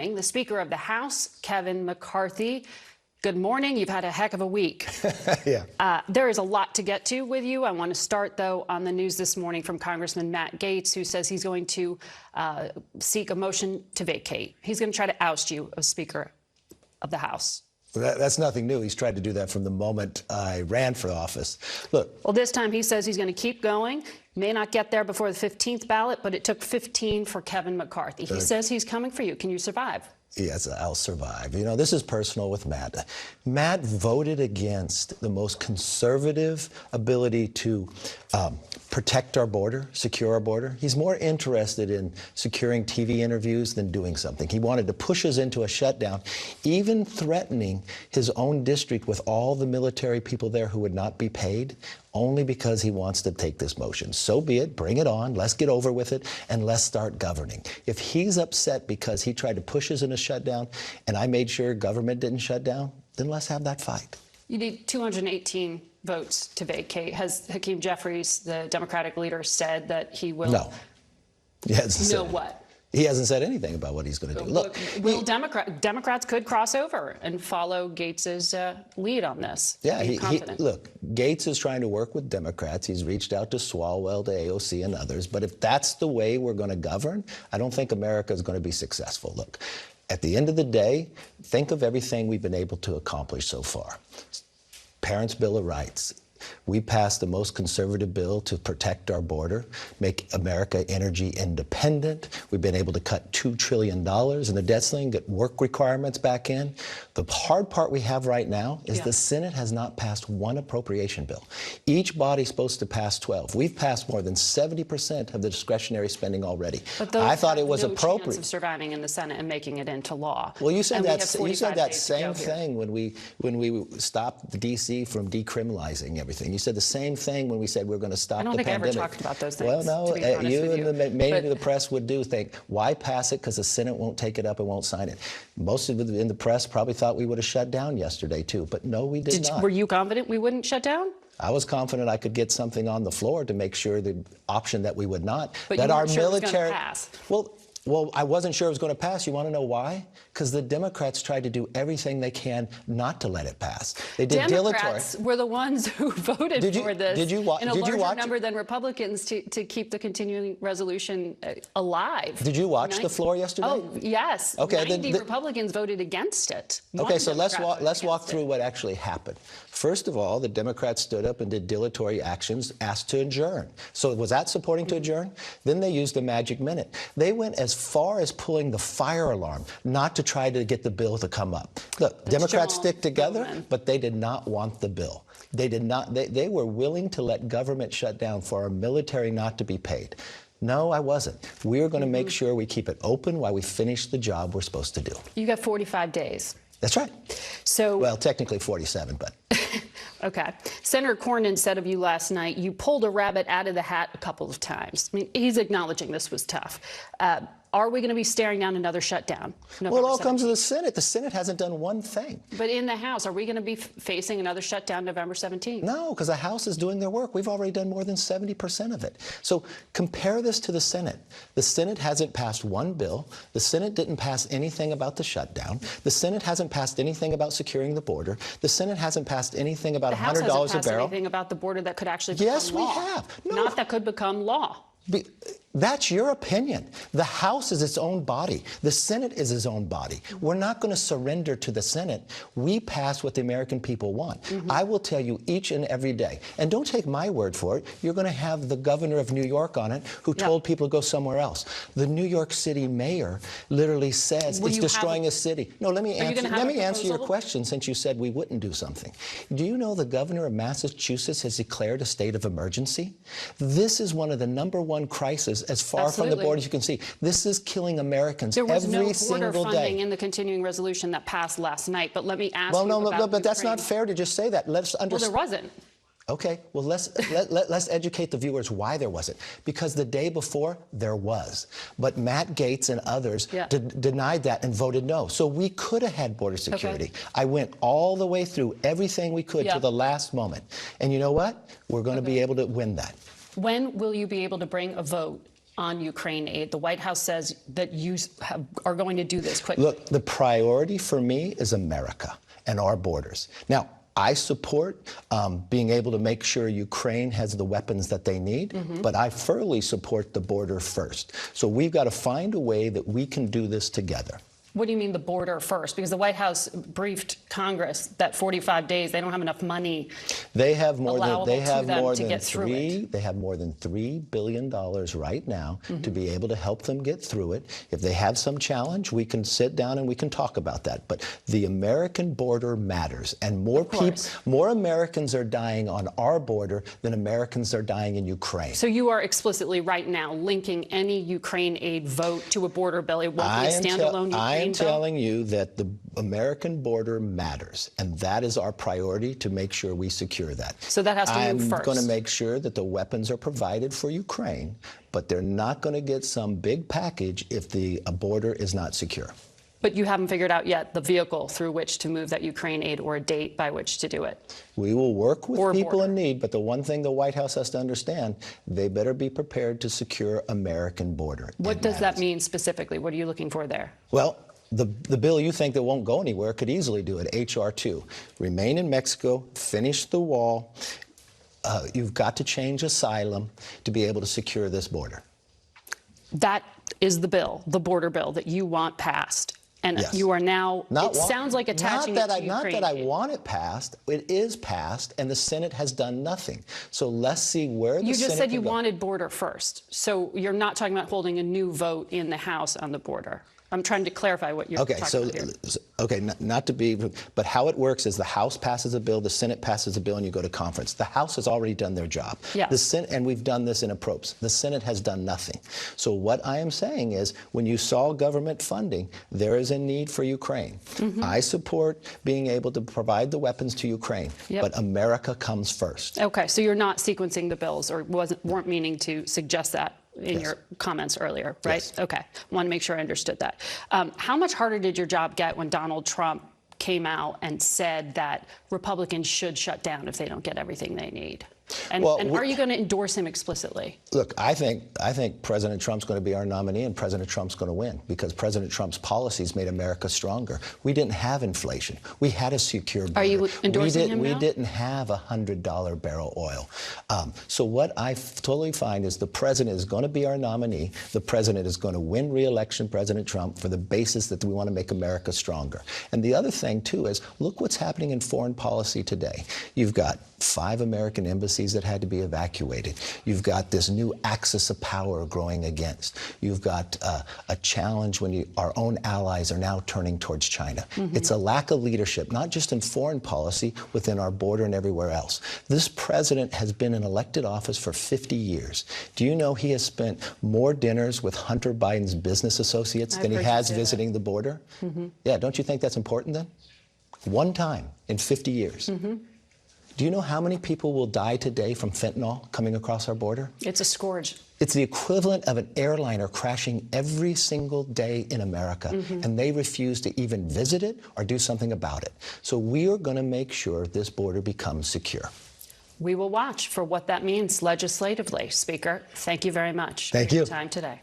morning, the Speaker of the House, Kevin McCarthy. Good morning. You've had a heck of a week. Yeah. There is a lot to get to with you. I want to start, though, on the news this morning from Congressman Matt Gaetz, who says he's going to seek a motion to vacate. He's going to try to oust you as Speaker of the House. That's nothing new. He's tried to do that from the moment I ran for office. Look. Well, this time he says he's going to keep going. May not get there before the 15th ballot, but it took 15 for Kevin McCarthy. He says he's coming for you. Can you survive? Yes, I'll survive. You know, this is personal with Matt. Matt voted against the most conservative ability to protect our border, secure our border. He's more interested in securing TV interviews than doing something. He wanted to push us into a shutdown, even threatening his own district with all the military people there who would not be paid, only because he wants to take this motion. So be it. Bring it on. Let's get over with it, and let's start governing. If he's upset because he tried to push us in a shutdown, and I made sure government didn't shut down, then let's have that fight. You need 218 votes to vacate. Has Hakeem Jeffries, the Democratic leader, said that he will? No. He hasn't said what? He hasn't said anything about what he's going to do. Look, Democrats could cross over and follow Gaetz's lead on this? Yeah, look, Gaetz is trying to work with Democrats. He's reached out to Swalwell, to AOC, and others. But if that's the way we're going to govern, I don't think America is going to be successful. Look, at the end of the day, think of everything we've been able to accomplish so far. Parents' Bill of Rights. We passed the most conservative bill to protect our border, make America energy independent. We've been able to cut $2 trillion in the debt ceiling, get work requirements back in. The hard part we have right now is the Senate has not passed one appropriation bill. Each body's supposed to pass 12. We've passed more than 70% of the discretionary spending already. But those I thought it was no appropriate. Chance of surviving in the Senate and making it into law. Well, you said that same thing when we stopped the D.C. from decriminalizing everything. You said the same thing when we said we were going to stop the pandemic. I don't think I ever talked about those things. Well, no, you and maybe the press would think, why pass it? Because the Senate won't take it up and won't sign it. Most of it in the press probably thought we would have shut down yesterday, too. But no, we did not. Were you confident we wouldn't shut down? I was confident I could get something on the floor to make sure the option that we would not. But that you our weren't sure military, it was going to pass. Well, I wasn't sure it was going to pass. You want to know why? Because the Democrats tried to do everything they can not to let it pass. They did Democrats were the ones who voted for this in a larger number than Republicans to keep the continuing resolution alive. Did you watch the floor yesterday? Oh, yes. Okay, 90 Republicans voted against it. Okay, so let's walk through what actually happened. First of all, the Democrats stood up and did dilatory actions, asked to adjourn. So was that supporting to adjourn? Then they used the magic minute. They went as far as pulling the fire alarm, not to try to get the bill to come up. Look, Democrats stick together, but they did not want the bill. They did not. They were willing to let government shut down for our military not to be paid. No, I wasn't. We're going to make sure we keep it open while we finish the job we're supposed to do. You got 45 days. That's right. So, well, technically 47, but. Okay. Senator Cornyn said of you last night, you pulled a rabbit out of the hat a couple of times. I mean, he's acknowledging this was tough. Are we going to be staring down another shutdown? Well, it all comes to the Senate. The Senate hasn't done one thing. But in the House, are we going to be facing another shutdown November 17th? No, because the House is doing their work. We've already done more than 70% of it. So compare this to the Senate. The Senate hasn't passed one bill. The Senate didn't pass anything about the shutdown. The Senate hasn't passed anything about securing the border. The Senate hasn't passed anything about $100 a barrel. The House hasn't passed anything about the border that could actually become law. Yes, we have. No. Not that could become law. That's your opinion. The House is its own body. The Senate is its own body. We're not going to surrender to the Senate. We pass what the American people want. I will tell you each and every day, and don't take my word for it, you're going to have the governor of New York on it who told people to go somewhere else. The New York City mayor literally says it's destroying a city. No, let me answer your question since you said we wouldn't do something. Do you know the governor of Massachusetts has declared a state of emergency? This is one of the #1 crises as far from the border as you can see. This is killing Americans every single day. There was no border funding in the continuing resolution that passed last night, but let me ask you about Well, but that's not fair to just say that. Let's understand. Well, there wasn't. Okay, well, let's educate the viewers why there wasn't. Because the day before, there was. But Matt Gaetz and others denied that and voted no. So we could have had border security. Okay. I went all the way through everything we could to the last moment. And you know what? We're going to be able to win that. When will you be able to bring a vote on Ukraine aid. The White House says that you are going to do this quickly. Look, the priority for me is America and our borders. Now, I support being able to make sure Ukraine has the weapons that they need, but I firmly support the border first. So we've got to find a way that we can do this together. What do you mean the border first? Because the White House briefed Congress that 45 days, they don't have enough money. They have more than They have more than $3 billion right now to be able to help them get through it. If they have some challenge, we can sit down and we can talk about that. But the American border matters, and more Americans are dying on our border than Americans are dying in Ukraine. So you are explicitly right now linking any Ukraine aid vote to a border bill. It won't be a standalone Ukraine bill? I'm telling you that the American border matters, and that is our priority to make sure we secure that. So that has to move first. I'm going to make sure that the weapons are provided for Ukraine, but they're not going to get some big package if the border is not secure. But you haven't figured out yet the vehicle through which to move that Ukraine aid or a date by which to do it. We will work with people in need, but the one thing the White House has to understand, they better be prepared to secure American border. What does that mean specifically? What are you looking for there? Well, the bill you think that won't go anywhere could easily do it, H.R. 2. Remain in Mexico, finish the wall. You've got to change asylum to be able to secure this border. That is the bill, the border bill that you want passed. And yes. You are now, sounds like attaching it to Ukraine. Not that I want it passed. It is passed, and the Senate has done nothing. So let's see where the Senate You just said you go. wanted border first. So you're not talking about holding a new vote in the House on the border. I'm trying to clarify what you're talking about here. Okay, not to be, but how it works is the House passes a bill, the Senate passes a bill, and you go to conference. The House has already done their job. Yeah. The Senate, and we've done this in approps. The Senate has done nothing. So what I am saying is, when you saw government funding, there is a need for Ukraine. I support being able to provide the weapons to Ukraine, but America comes first. Okay, so you're not sequencing the bills, or weren't meaning to suggest that in your comments earlier, right? Yes. Okay, want to make sure I understood that. How much harder did your job get when Donald Trump came out and said that Republicans should shut down if they don't get everything they need? And are you going to endorse him explicitly? Look, I think President Trump's going to be our nominee, and President Trump's going to win, because President Trump's policies made America stronger. We didn't have inflation. We had a secure border. Are you endorsing him now? We didn't have $100 barrel oil. So what I totally find is the president is going to be our nominee. The president is going to win re-election, President Trump, for the basis that we want to make America stronger. And the other thing, too, is look what's happening in foreign policy today. You've got 5 American embassies that had to be evacuated. You've got this new axis of power growing against. You've got a challenge when our own allies are now turning towards China. It's a lack of leadership, not just in foreign policy, within our border and everywhere else. This president has been in elected office for 50 years. Do you know he has spent more dinners with Hunter Biden's business associates than he has visiting the border? Yeah, don't you think that's important then? One time in 50 years. Do you know how many people will die today from fentanyl coming across our border? It's a scourge. It's the equivalent of an airliner crashing every single day in America, and they refuse to even visit it or do something about it. So we are going to make sure this border becomes secure. We will watch for what that means legislatively. Speaker, thank you very much for your time today.